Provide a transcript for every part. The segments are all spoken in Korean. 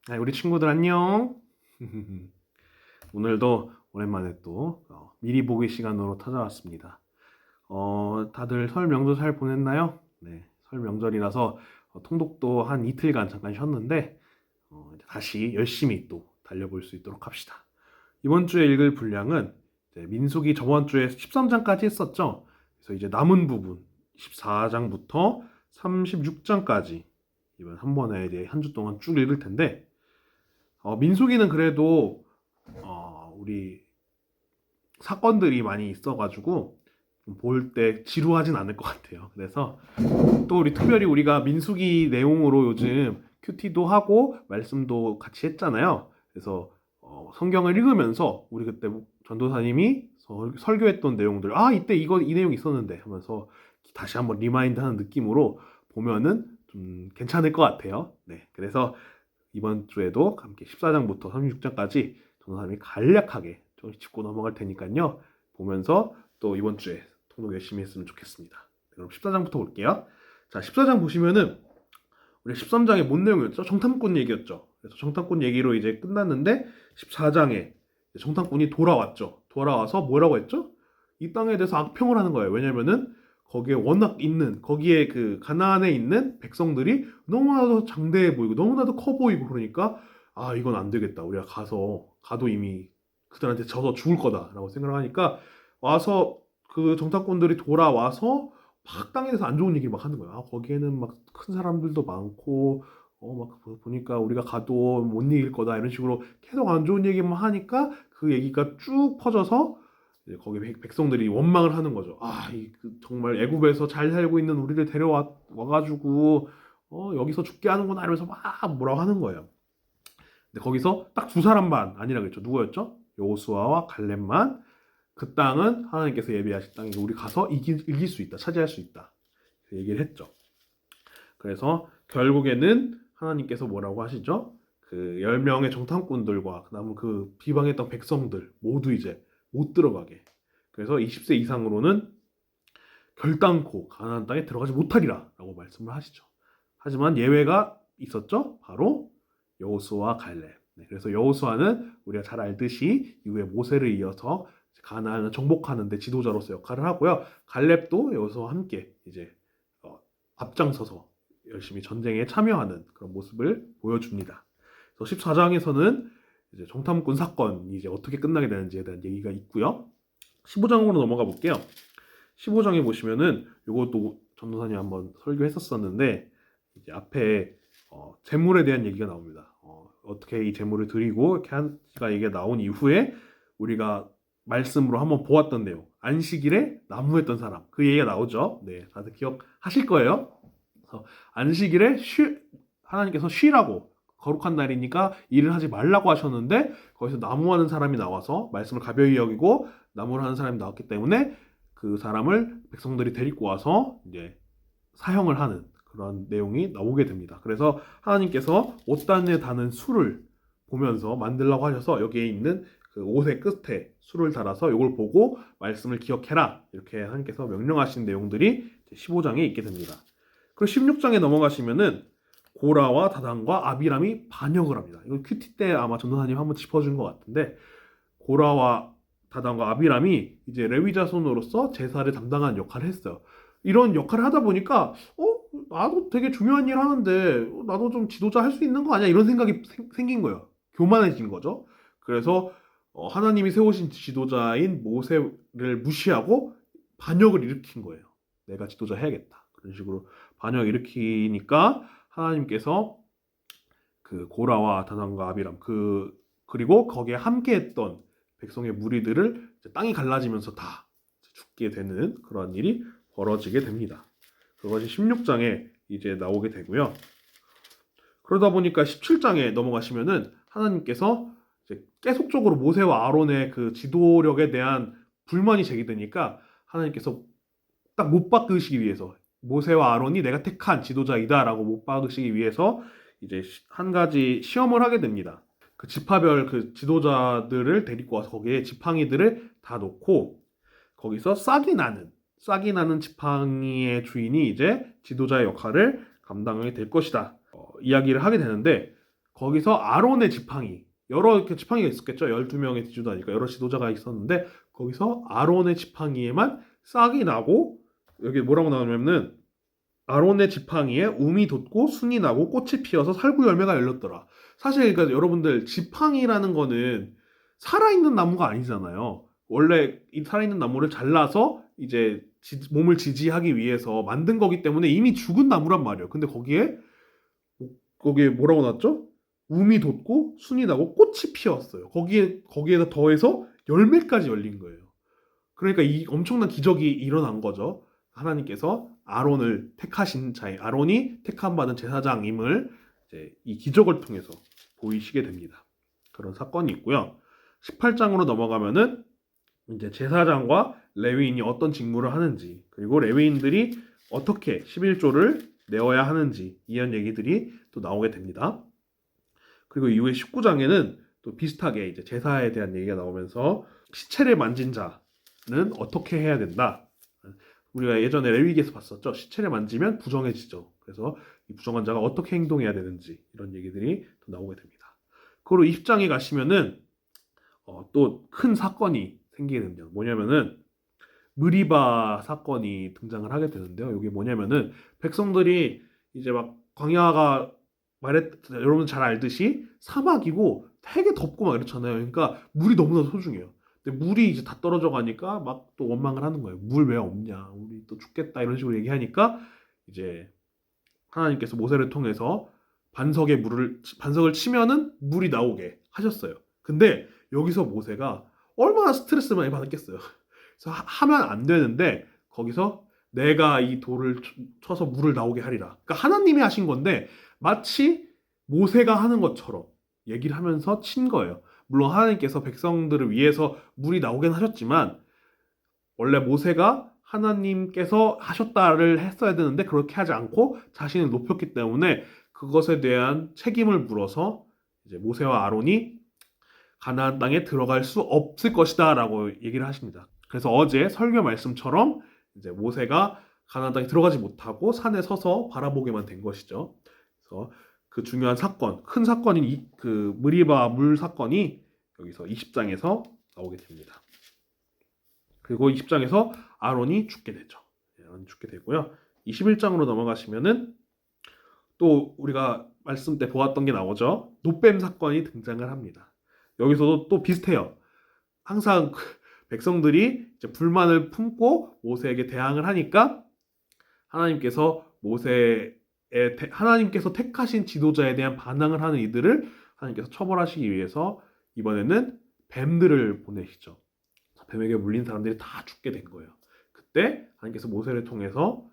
우리 친구들 안녕. 오늘도 오랜만에 또 미리 보기 시간으로 찾아왔습니다. 다들 설 명절 잘 보냈나요? 네, 설 명절이라서 통독도 한 이틀간 잠깐 쉬었는데 이제 다시 열심히 또 달려볼 수 있도록 합시다. 이번 주에 읽을 분량은 이제 민수기 저번 주에 13장까지 했었죠. 그래서 이제 남은 부분 14장부터 36장까지 이번 한 번에 이제 한 주 동안 쭉 읽을 텐데 민속이는 그래도 우리 사건들이 많이 있어가지고 볼 때 지루하진 않을 것 같아요. 그래서 또 우리 특별히 우리가 민수기 내용으로 요즘 큐티도 하고 말씀도 같이 했잖아요. 그래서 성경을 읽으면서 우리 그때 전도사님이 설교했던 내용들, 이때 이 내용 있었는데 하면서 다시 한번 리마인드하는 느낌으로 보면은 좀 괜찮을 것 같아요. 네, 그래서 이번 주에도 함께 14장부터 36장까지 전도사님이 간략하게 조금씩 짚고 넘어갈 테니까요. 보면서 또 이번 주에 통독 열심히 했으면 좋겠습니다. 그럼 14장부터 볼게요. 자, 14장 보시면은 우리 13장에 뭔 내용이었죠? 정탐꾼 얘기였죠. 그래서 정탐꾼 얘기로 이제 끝났는데 14장에 정탐꾼이 돌아왔죠. 돌아와서 뭐라고 했죠? 이 땅에 대해서 악평을 하는 거예요. 왜냐면은 거기에 워낙 있는 거기에 그 가나안에 있는 백성들이 너무나도 장대해 보이고 너무나도 커 보이고 그러니까 이건 안 되겠다. 우리가 가도 이미 그들한테 져서 죽을 거다라고 생각을 하니까 와서 그 정탐꾼들이 돌아와서 막 땅에 대해서 안 좋은 얘기를 막 하는 거야. 거기에는 막 큰 사람들도 많고, 막 보니까 우리가 가도 못 이길 거다 이런 식으로 계속 안 좋은 얘기만 하니까 그 얘기가 쭉 퍼져서 이제 거기 백성들이 원망을 하는 거죠. 정말 애굽에서 잘 살고 있는 우리를 데려와 와가지고 여기서 죽게 하는구나 이러면서 막 뭐라고 하는 거예요. 근데 거기서 딱 두 사람만 아니라 그랬죠. 누구였죠? 여호수아와 갈렙만 그 땅은 하나님께서 예비하신 땅이고 우리 가서 이길 수 있다, 차지할 수 있다. 그 얘기를 했죠. 그래서 결국에는 하나님께서 뭐라고 하시죠? 그 10명의 정탐꾼들과 그다음 그 비방했던 백성들 모두 이제 못 들어가게. 그래서 20세 이상으로는 결단코 가나안 땅에 들어가지 못하리라라고 말씀을 하시죠. 하지만 예외가 있었죠. 바로 여호수아 갈렙. 네, 그래서 여호수아는 우리가 잘 알듯이 이후에 모세를 이어서 가나안을 정복하는 데 지도자로서 역할을 하고요. 갈렙도 여호수아와 함께 이제 앞장서서 열심히 전쟁에 참여하는 그런 모습을 보여줍니다. 그래서 14장에서는 이제 정탐꾼 사건이 이제 어떻게 끝나게 되는지에 대한 얘기가 있고요. 15장으로 넘어가 볼게요. 15장에 보시면은 이것도 전도사님 한번 설교했었었는데 이제 앞에 재물에 대한 얘기가 나옵니다. 어떻게 이 재물을 드리고 이렇게 한가 얘기가 나온 이후에 우리가 말씀으로 한번 보았던 내용 안식일에 난무했던 사람 그 얘기가 나오죠. 네, 다들 기억하실 거예요. 그래서 안식일에 하나님께서 쉬라고 거룩한 날이니까 일을 하지 말라고 하셨는데 거기서 나무하는 사람이 나와서 말씀을 가벼이 여기고 나무를 하는 사람이 나왔기 때문에 그 사람을 백성들이 데리고 와서 이제 사형을 하는 그런 내용이 나오게 됩니다. 그래서 하나님께서 옷단에 다는 술을 보면서 만들라고 하셔서 여기에 있는 그 옷의 끝에 술을 달아서 이걸 보고 말씀을 기억해라 이렇게 하나님께서 명령하신 내용들이 15장에 있게 됩니다. 그리고 16장에 넘어가시면은 고라와 다단과 아비람이 반역을 합니다. 이거 큐티 때 아마 전도사님 한번 짚어준 것 같은데 고라와 다단과 아비람이 이제 레위 자손으로서 제사를 담당한 역할을 했어요. 이런 역할을 하다 보니까 나도 되게 중요한 일 하는데 나도 좀 지도자 할 수 있는 거 아니야? 이런 생각이 생긴 거예요. 교만해진 거죠. 그래서 하나님이 세우신 지도자인 모세를 무시하고 반역을 일으킨 거예요. 내가 지도자 해야겠다. 그런 식으로 반역을 일으키니까 하나님께서 그 고라와 다단과 아비람 그리고 거기에 함께했던 백성의 무리들을 땅이 갈라지면서 다 죽게 되는 그런 일이 벌어지게 됩니다. 그것이 16장에 이제 나오게 되고요. 그러다 보니까 17장에 넘어가시면은 하나님께서 이제 계속적으로 모세와 아론의 그 지도력에 대한 불만이 제기되니까 하나님께서 딱 못 박으시기 위해서 모세와 아론이 내가 택한 지도자이다라고 못 박으시기 위해서 이제 한 가지 시험을 하게 됩니다. 그 지파별 그 지도자들을 데리고 와서 거기에 지팡이들을 다 놓고 거기서 싹이 나는 지팡이의 주인이 이제 지도자의 역할을 감당하게 될 것이다. 이야기를 하게 되는데 거기서 아론의 지팡이, 여러 이렇게 지팡이가 있었겠죠. 12명의 지도자니까 여러 지도자가 있었는데 거기서 아론의 지팡이에만 싹이 나고, 여기 뭐라고 나오냐면은 아론의 지팡이에 움이 돋고 순이 나고 꽃이 피어서 살구 열매가 열렸더라. 사실 그러니까 여러분들, 지팡이라는 거는 살아있는 나무가 아니잖아요. 원래 이 살아있는 나무를 잘라서 이제 몸을 지지하기 위해서 만든 거기 때문에 이미 죽은 나무란 말이에요. 근데 거기에 뭐라고 나왔죠? 움이 돋고 순이 나고 꽃이 피었어요. 거기에다 더해서 열매까지 열린 거예요. 그러니까 이 엄청난 기적이 일어난 거죠. 하나님께서 아론을 택하신 자의, 아론이 택함 받은 제사장임을 이제 이 기적을 통해서 보이시게 됩니다. 그런 사건이 있고요. 18장으로 넘어가면은 이제 제사장과 레위인이 어떤 직무를 하는지, 그리고 레위인들이 어떻게 11조를 내어야 하는지, 이런 얘기들이 또 나오게 됩니다. 그리고 이후에 19장에는 또 비슷하게 이제 제사에 대한 얘기가 나오면서 시체를 만진 자는 어떻게 해야 된다. 우리가 예전에 레위기에서 봤었죠. 시체를 만지면 부정해지죠. 그래서 이 부정한 자가 어떻게 행동해야 되는지, 이런 얘기들이 또 나오게 됩니다. 그리고 20장에 가시면은 또 큰 사건이 생기게 됩니다. 뭐냐면은 느리바 사건이 등장을 하게 되는데요. 이게 뭐냐면은 백성들이 이제 막 광야가 여러분 잘 알듯이 사막이고 되게 덥고 막 이렇잖아요. 그러니까 물이 너무나 소중해요. 근데 물이 이제 다 떨어져 가니까 막 또 원망을 하는 거예요. 물 왜 없냐? 우리 또 죽겠다, 이런 식으로 얘기하니까 이제 하나님께서 모세를 통해서 반석을 치면은 물이 나오게 하셨어요. 근데 여기서 모세가 얼마나 스트레스 많이 받았겠어요. 그래서 하면 안 되는데 거기서 내가 이 돌을 쳐서 물을 나오게 하리라. 그러니까 하나님이 하신 건데 마치 모세가 하는 것처럼 얘기를 하면서 친 거예요. 물론 하나님께서 백성들을 위해서 물이 나오긴 하셨지만 원래 모세가 하나님께서 하셨다를 했어야 되는데 그렇게 하지 않고 자신을 높였기 때문에 그것에 대한 책임을 물어서 이제 모세와 아론이 가나안 땅에 들어갈 수 없을 것이다라고 얘기를 하십니다. 그래서 어제 설교 말씀처럼 이제 모세가 가나안 땅에 들어가지 못하고 산에 서서 바라보게만 된 것이죠. 그래서 그 중요한 사건, 큰 사건인 그 무리바 물 사건이 여기서 20장에서 나오게 됩니다. 그리고 20장에서 아론이 죽게 되죠. 아론이 죽게 되고요. 21장으로 넘어가시면은 또 우리가 말씀 때 보았던 게 나오죠. 노뱀 사건이 등장을 합니다. 여기서도 또 비슷해요. 항상 백성들이 이제 불만을 품고 모세에게 대항을 하니까 하나님께서 택하신 지도자에 대한 반항을 하는 이들을 하나님께서 처벌하시기 위해서 이번에는 뱀들을 보내시죠. 뱀에게 물린 사람들이 다 죽게 된 거예요. 그때 하나님께서 모세를 통해서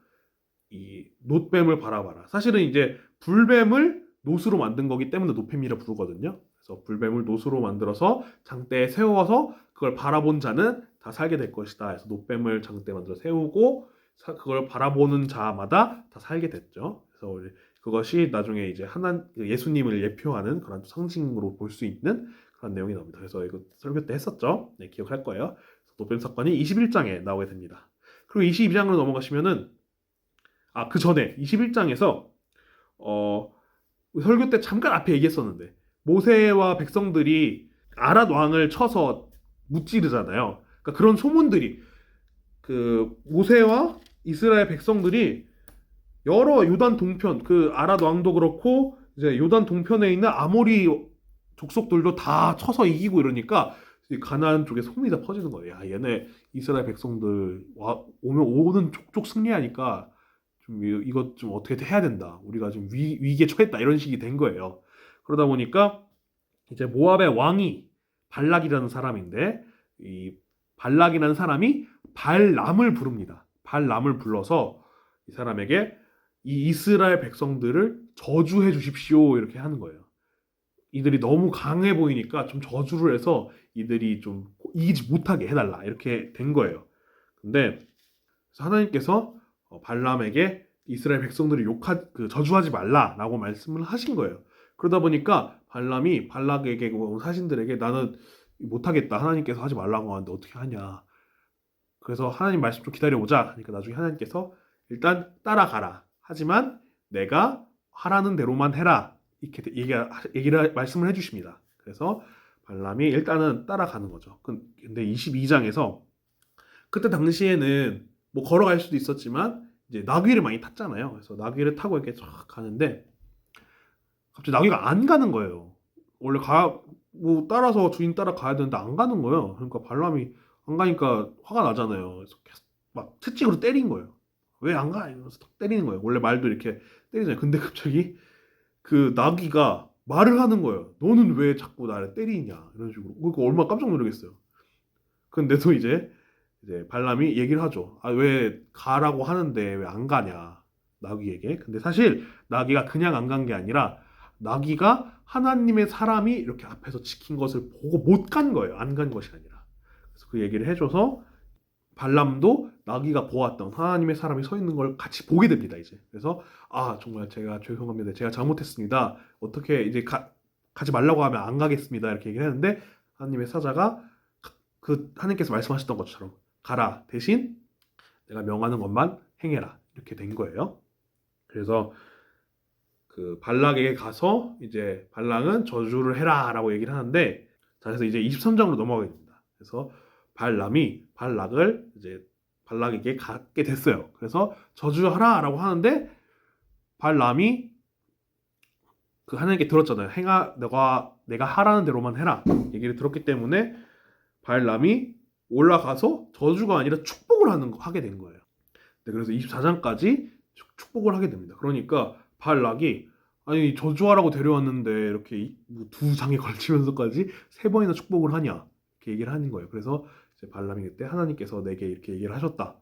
이 놋뱀을 바라봐라. 사실은 이제 불뱀을 놋으로 만든 거기 때문에 놋뱀이라 부르거든요. 그래서 불뱀을 놋으로 만들어서 장대에 세워서 그걸 바라본 자는 다 살게 될 것이다. 그래서 놋뱀을 장대에 만들어 세우고 그걸 바라보는 자마다 다 살게 됐죠. 그래서 그것이 나중에 이제 예수님을 예표하는 그런 상징으로 볼 수 있는 그런 내용이 나옵니다. 그래서 이거 설교 때 했었죠. 네, 기억할 거예요. 놋뱀 사건이 21장에 나오게 됩니다. 그리고 22장으로 넘어가시면은 그 전에 21장에서 설교 때 잠깐 앞에 얘기했었는데 모세와 백성들이 아랏 왕을 쳐서 무찌르잖아요. 그러니까 그런 소문들이 그 모세와 이스라엘 백성들이 여러 요단 동편, 그 아랏 왕도 그렇고 이제 요단 동편에 있는 아모리 족속들도 다 쳐서 이기고 이러니까 가나안 쪽에 소문이 다 퍼지는 거예요. 야, 얘네 이스라엘 백성들 오는 족족 승리하니까 좀 이것 좀 어떻게 해야 된다. 우리가 좀 위기에 처했다. 이런 식이 된 거예요. 그러다 보니까 이제 모압의 왕이 발락이라는 사람인데 이 발락이라는 사람이 발람을 부릅니다. 발람을 불러서 이 사람에게 이 이스라엘 백성들을 저주해 주십시오. 이렇게 하는 거예요. 이들이 너무 강해 보이니까 좀 저주를 해서 이들이 좀 이기지 못하게 해달라. 이렇게 된 거예요. 근데 하나님께서 발람에게 이스라엘 백성들을 저주하지 말라라고 말씀을 하신 거예요. 그러다 보니까 발람이 발락에게 사신들에게 나는 못하겠다. 하나님께서 하지 말라고 하는데 어떻게 하냐. 그래서 하나님 말씀 좀 기다려보자. 그러니까 나중에 하나님께서 일단 따라가라. 하지만 내가 하라는 대로만 해라. 이렇게 말씀을 해주십니다. 그래서 발람이 일단은 따라가는 거죠. 근데 22장에서 그때 당시에는 뭐 걸어갈 수도 있었지만 이제 나귀를 많이 탔잖아요. 그래서 나귀를 타고 이렇게 쫙 가는데 갑자기 나귀가 안 가는 거예요. 원래 뭐 따라서 주인 따라 가야 되는데 안 가는 거예요. 그러니까 발람이 안 가니까 화가 나잖아요. 그래서 계속 막 채찍으로 때린 거예요. 왜 안 가? 이러면서 딱 때리는 거예요. 원래 말도 이렇게 때리잖아요. 근데 갑자기 그 나귀가 말을 하는 거예요. 너는 왜 자꾸 나를 때리냐? 이런 식으로. 그러니까 얼마나 깜짝 놀라겠어요. 근데도 이제 발람이 얘기를 하죠. 아, 왜 가라고 하는데 왜 안 가냐? 나귀에게. 근데 사실 나귀가 그냥 안 간 게 아니라 나귀가 하나님의 사람이 이렇게 앞에서 지킨 것을 보고 못 간 거예요. 안 간 것이 아니라. 그래서 그 얘기를 해줘서 발람도 나귀가 보았던 하나님의 사람이 서 있는 걸 같이 보게 됩니다, 이제. 그래서 아, 정말 제가 죄송합니다. 제가 잘못했습니다. 어떻게 이제 가지 말라고 하면 안 가겠습니다. 이렇게 얘기를 했는데 하나님의 사자가 그 하나님께서 말씀하셨던 것처럼 가라. 대신 내가 명하는 것만 행해라. 이렇게 된 거예요. 그래서 그 발락에게 가서 이제 발락은 저주를 해라라고 얘기를 하는데 자, 그래서 이제 23장으로 넘어가게 됩니다. 그래서 발람이 발락을 이제 발락에게 갖게 됐어요. 그래서 저주하라라고 하는데 발람이 그 하나님께 들었잖아요. 내가 하라는 대로만 해라. 얘기를 들었기 때문에 발람이 올라가서 저주가 아니라 축복을 하게 된 거예요. 네, 그래서 24장까지 축복을 하게 됩니다. 그러니까 발락이 아니 저주하라고 데려왔는데 이렇게 두 장에 걸치면서까지 세 번이나 축복을 하냐 이렇게 얘기를 하는 거예요. 그래서 이제 발람이 그때 하나님께서 내게 이렇게 얘기를 하셨다.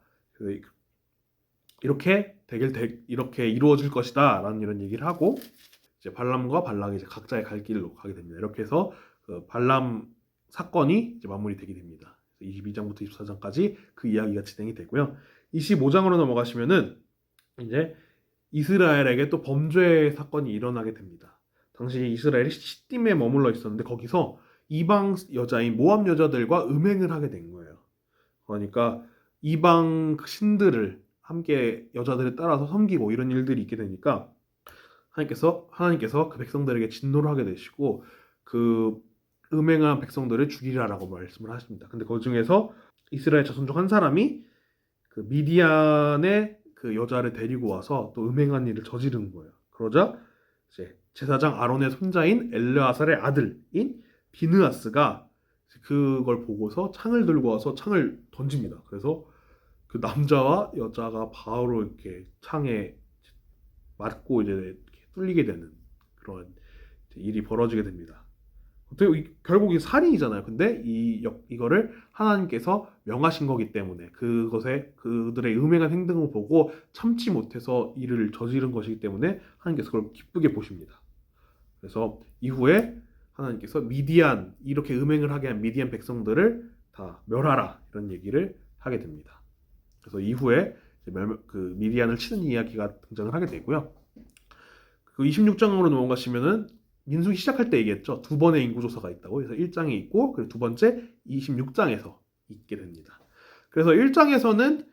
이렇게 이루어질 것이다라는 이런 얘기를 하고 이제 발람과 발락이 이제 각자의 갈 길로 가게 됩니다. 이렇게 해서 그 발람 사건이 이제 마무리되게 됩니다. 22장부터 24장까지 그 이야기가 진행이 되고요. 25장으로 넘어가시면은 이제 이스라엘에게 또 범죄 사건이 일어나게 됩니다. 당시 이스라엘이 시딤에 머물러 있었는데 거기서 이방 여자인 모압 여자들과 음행을 하게 된 거예요. 그러니까 이방 신들을 함께 여자들을 따라서 섬기고 이런 일들이 있게 되니까 하나님께서 그 백성들에게 진노를 하게 되시고 그 음행한 백성들을 죽이라라고 말씀을 하십니다. 근데 그 중에서 이스라엘 자손 중 한 사람이 그 미디안의 그 여자를 데리고 와서 또 음행한 일을 저지르는 거예요. 그러자 이제 제사장 아론의 손자인 엘르아살의 아들인 비느하스가 그걸 보고서 창을 들고 와서 창을 던집니다. 그래서 그 남자와 여자가 바로 이렇게 창에 맞고 이제 이렇게 뚫리게 되는 그런 일이 벌어지게 됩니다. 결국 이 살인이잖아요. 근데 이거를 하나님께서 명하신 거기 때문에 그들의 음행한 행동을 보고 참지 못해서 이를 저지른 것이기 때문에 하나님께서 그걸 기쁘게 보십니다. 그래서 이후에 하나님께서 이렇게 음행을 하게 한 미디안 백성들을 다 멸하라 이런 얘기를 하게 됩니다. 그래서 이후에 그 미디안을 치는 이야기가 등장을 하게 되고요. 그 26장으로 넘어가시면은 민수기 시작할 때 얘기했죠. 두 번의 인구조사가 있다고. 그래서 1장에 있고 그리고 두 번째 26장에서 있게 됩니다. 그래서 1장에서는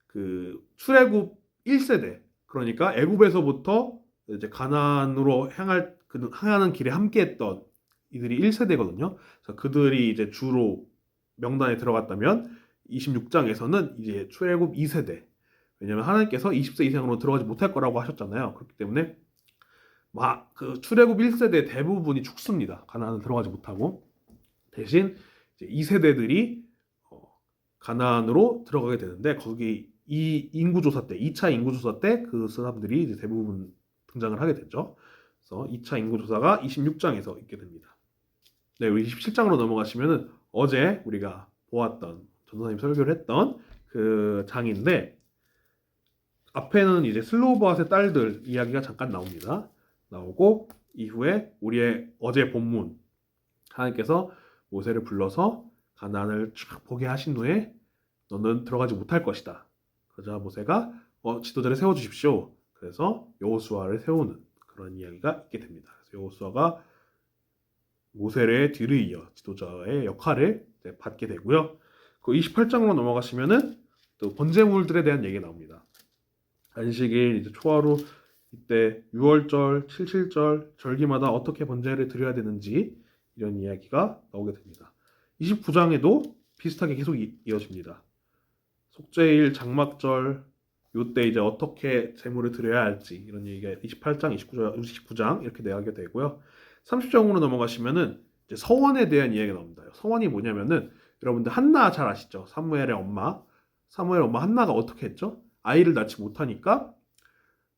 그 출애굽 1세대 그러니까 애굽에서부터 이제 가나안으로 향하는 길에 함께했던 이들이 1세대거든요. 그래서 그들이 이제 주로 명단에 들어갔다면 26장에서는 이제 출애굽 2세대. 왜냐하면 하나님께서 20세 이상으로 들어가지 못할 거라고 하셨잖아요. 그렇기 때문에 그 출애굽 1세대 대부분이 죽습니다. 가나안을 들어가지 못하고 대신 이제 2세대들이 가나안으로 들어가게 되는데 거기 이 인구조사 때 2차 인구조사 때 그 사람들이 이제 대부분 등장을 하게 되죠. 그래서 2차 인구조사가 26장에서 있게 됩니다. 네, 우리 27장으로 넘어가시면은 어제 우리가 보았던 전도사님 설교를 했던 그 장인데 앞에는 이제 슬로바앗의 딸들 이야기가 잠깐 나오고 이후에 우리의 어제 본문 하나님께서 모세를 불러서 가나안을 쭉 보게 하신 후에 너는 들어가지 못할 것이다. 그러자 모세가 지도자를 세워주십시오. 그래서 여호수아를 세우는 그런 이야기가 있게 됩니다. 그래서 여호수아가 모세의 뒤를 이어 지도자의 역할을 받게 되고요. 그 28장으로 넘어가시면은 또 번제물들에 대한 얘기가 나옵니다. 안식일 이제 초하루 이때 6월절, 77절, 절기마다 어떻게 번제를 드려야 되는지 이런 이야기가 나오게 됩니다. 29장에도 비슷하게 계속 이어집니다. 속죄일, 장막절, 요때 이제 어떻게 제물을 드려야 할지 이런 얘기가 28장, 29장 이렇게 이야기가 되고요. 30장으로 넘어가시면은 이제 서원에 대한 이야기가 나옵니다. 서원이 뭐냐면은 여러분들 한나 잘 아시죠? 사무엘의 엄마. 사무엘 엄마 한나가 어떻게 했죠? 아이를 낳지 못하니까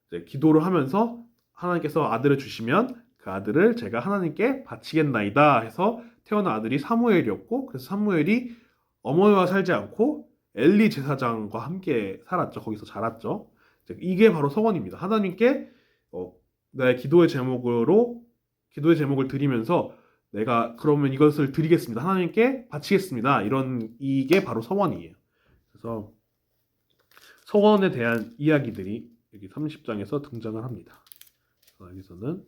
이제 기도를 하면서 하나님께서 아들을 주시면 그 아들을 제가 하나님께 바치겠나이다 해서 태어난 아들이 사무엘이었고, 그래서 사무엘이 어머니와 살지 않고 엘리 제사장과 함께 살았죠. 거기서 자랐죠. 이게 바로 서원입니다. 하나님께 나의 기도의 제목을 드리면서 내가 그러면 이것을 드리겠습니다. 하나님께 바치겠습니다. 이게 바로 서원이에요. 그래서 서원에 대한 이야기들이 여기 30장에서 등장을 합니다. 여기서는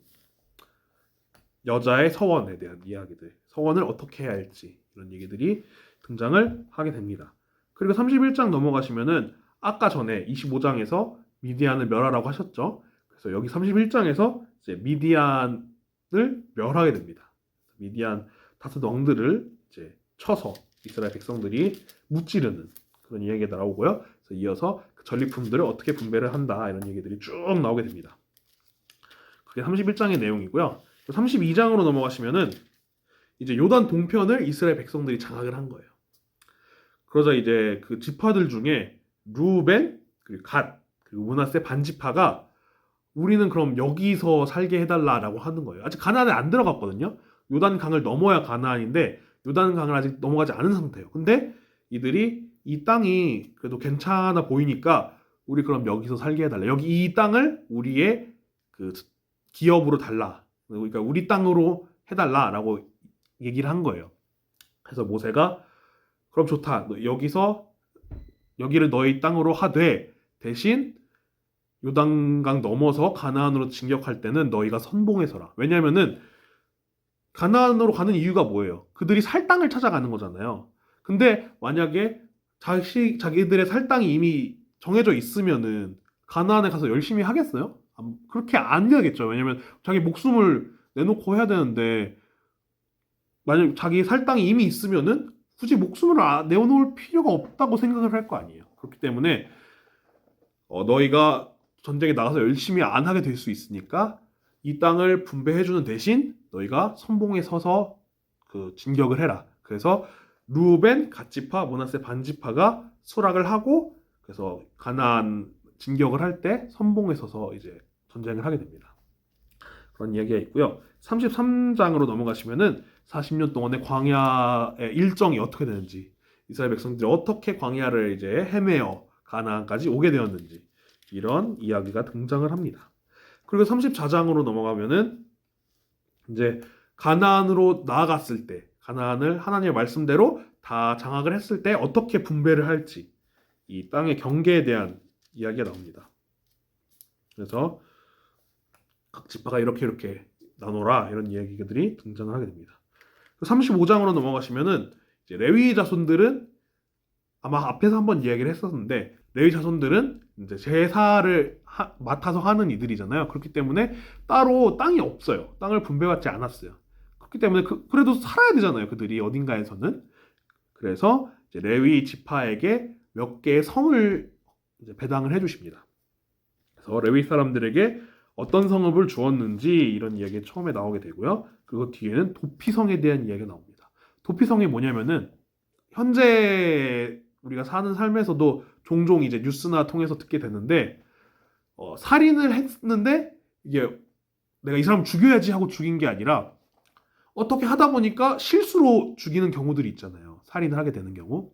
여자의 서원에 대한 이야기들, 서원을 어떻게 해야 할지 이런 얘기들이 등장을 하게 됩니다. 그리고 31장 넘어가시면은 아까 전에 25장에서 미디안을 멸하라고 하셨죠. 그래서 여기 31장에서 이제 미디안을 멸하게 됩니다. 미디안 다섯 왕들을 이제 쳐서 이스라엘 백성들이 무찌르는 그런 이야기가 나오고요. 그래서 이어서 그 전리품들을 어떻게 분배를 한다 이런 얘기들이 쭉 나오게 됩니다. 그게 31장의 내용이고요. 32장으로 넘어가시면은 이제 요단 동편을 이스라엘 백성들이 장악을 한 거예요. 그러자 이제 그 지파들 중에 루벤, 그리고 갓, 그리고 므낫세 반지파가 우리는 그럼 여기서 살게 해달라라고 하는 거예요. 아직 가나안에 안 들어갔거든요. 요단 강을 넘어야 가나안인데 요단 강을 아직 넘어가지 않은 상태예요. 근데 이들이 이 땅이 그래도 괜찮아 보이니까 우리 그럼 여기서 살게 해달라. 여기 이 땅을 우리의 그 기업으로 달라. 그러니까 우리 땅으로 해달라라고 얘기를 한 거예요. 그래서 모세가 그럼 좋다. 여기를 너희 땅으로 하되 대신 요단강 넘어서 가나안으로 진격할 때는 너희가 선봉에 서라. 왜냐면은 가나안으로 가는 이유가 뭐예요? 그들이 살 땅을 찾아가는 거잖아요. 근데 만약에 자기들의 살 땅이 이미 정해져 있으면은 가나안에 가서 열심히 하겠어요? 그렇게 안 되겠죠. 왜냐면 자기 목숨을 내놓고 해야 되는데 만약 자기 살 땅이 이미 있으면은 굳이 목숨을 내어놓을 필요가 없다고 생각을 할 거 아니에요. 그렇기 때문에 너희가 전쟁에 나가서 열심히 안 하게 될 수 있으니까 이 땅을 분배해주는 대신 너희가 선봉에 서서 그 진격을 해라. 그래서 루벤, 갓지파, 므낫세 반지파가 수락을 하고 그래서 가나안 진격을 할 때 선봉에 서서 이제 전쟁을 하게 됩니다. 그런 이야기가 있고요. 33장으로 넘어가시면은 40년 동안의 광야의 일정이 어떻게 되는지, 이스라엘 백성들이 어떻게 광야를 이제 헤매어 가나안까지 오게 되었는지 이런 이야기가 등장을 합니다. 그리고 34장으로 넘어가면은 이제 가나안으로 나아갔을 때, 가나안을 하나님의 말씀대로 다 장악을 했을 때 어떻게 분배를 할지 이 땅의 경계에 대한 이야기가 나옵니다. 그래서 각 지파가 이렇게 나눠라 이런 이야기들이 등장을 하게 됩니다. 35장으로 넘어가시면은 이제 레위 자손들은 아마 앞에서 한번 이야기를 했었는데 레위 자손들은 이제 제사를 맡아서 하는 이들이잖아요. 그렇기 때문에 따로 땅이 없어요. 땅을 분배받지 않았어요. 그렇기 때문에 그래도 살아야 되잖아요. 그들이 어딘가에서는. 그래서 이제 레위 지파에게 몇 개의 성을 이제 배당을 해주십니다. 그래서 레위 사람들에게 어떤 성읍을 주었는지 이런 이야기가 처음에 나오게 되고요. 그리고 뒤에는 도피성에 대한 이야기가 나옵니다. 도피성이 뭐냐면은 현재 우리가 사는 삶에서도 종종 이제 뉴스나 통해서 듣게 되는데 살인을 했는데 이게 내가 이 사람 죽여야지 하고 죽인 게 아니라 어떻게 하다 보니까 실수로 죽이는 경우들이 있잖아요. 살인을 하게 되는 경우.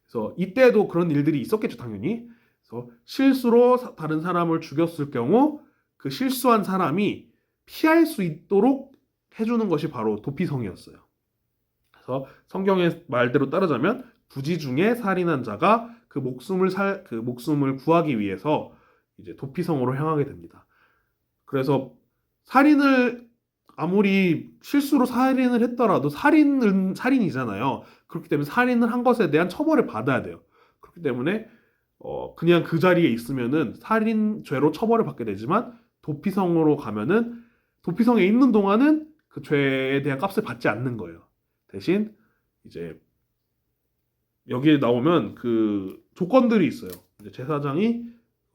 그래서 이때도 그런 일들이 있었겠죠, 당연히. 그래서 실수로 다른 사람을 죽였을 경우 그 실수한 사람이 피할 수 있도록 해주는 것이 바로 도피성이었어요. 그래서 성경의 말대로 따르자면 부지 중에 살인한 자가 그 목숨을 구하기 위해서 이제 도피성으로 향하게 됩니다. 그래서 아무리 실수로 살인을 했더라도 살인은 살인이잖아요. 그렇기 때문에 살인을 한 것에 대한 처벌을 받아야 돼요. 그렇기 때문에 그냥 그 자리에 있으면은 살인죄로 처벌을 받게 되지만 도피성으로 가면은 도피성에 있는 동안은 그 죄에 대한 값을 받지 않는 거예요. 대신 이제 여기에 나오면 그 조건들이 있어요. 이제 제사장이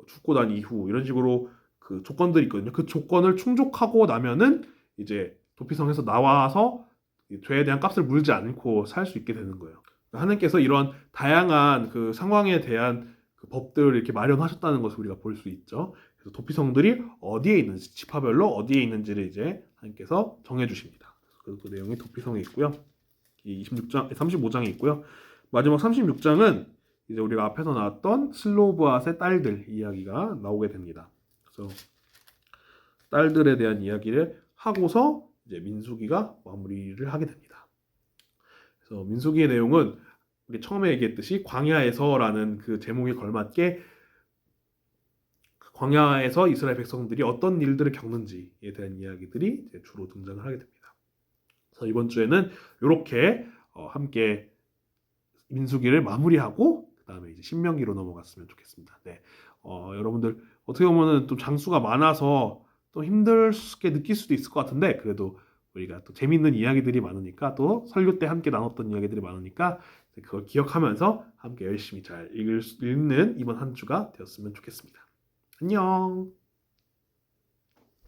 죽고 난 이후 이런 식으로 그 조건들이 있거든요. 그 조건을 충족하고 나면은 이제 도피성에서 나와서 이 죄에 대한 값을 물지 않고 살 수 있게 되는 거예요. 하나님께서 이런 다양한 그 상황에 대한 그 법들을 이렇게 마련하셨다는 것을 우리가 볼 수 있죠. 그래서 도피성들이 어디에 있는지, 지파별로 어디에 있는지를 이제 하나님께서 정해 주십니다. 그래서 그 내용이 도피성에 있고요. 이 26장, 35장에 있고요. 마지막 36장은 이제 우리가 앞에서 나왔던 슬로브앗의 딸들 이야기가 나오게 됩니다. 그래서 딸들에 대한 이야기를 하고서 이제 민수기가 마무리를 하게 됩니다. 그래서 민수기의 내용은 우리 처음에 얘기했듯이 광야에서라는 그 제목에 걸맞게 광야에서 이스라엘 백성들이 어떤 일들을 겪는지에 대한 이야기들이 이제 주로 등장을 하게 됩니다. 그래서 이번 주에는 이렇게 함께 민수기를 마무리하고 그 다음에 이제 신명기로 넘어갔으면 좋겠습니다. 네, 여러분들 어떻게 보면은 또 장수가 많아서 또 힘들게 느낄 수도 있을 것 같은데 그래도 우리가 또 재밌는 이야기들이 많으니까 또 설교 때 함께 나눴던 이야기들이 많으니까 그걸 기억하면서 함께 열심히 잘 읽는 이번 한 주가 되었으면 좋겠습니다. 안녕.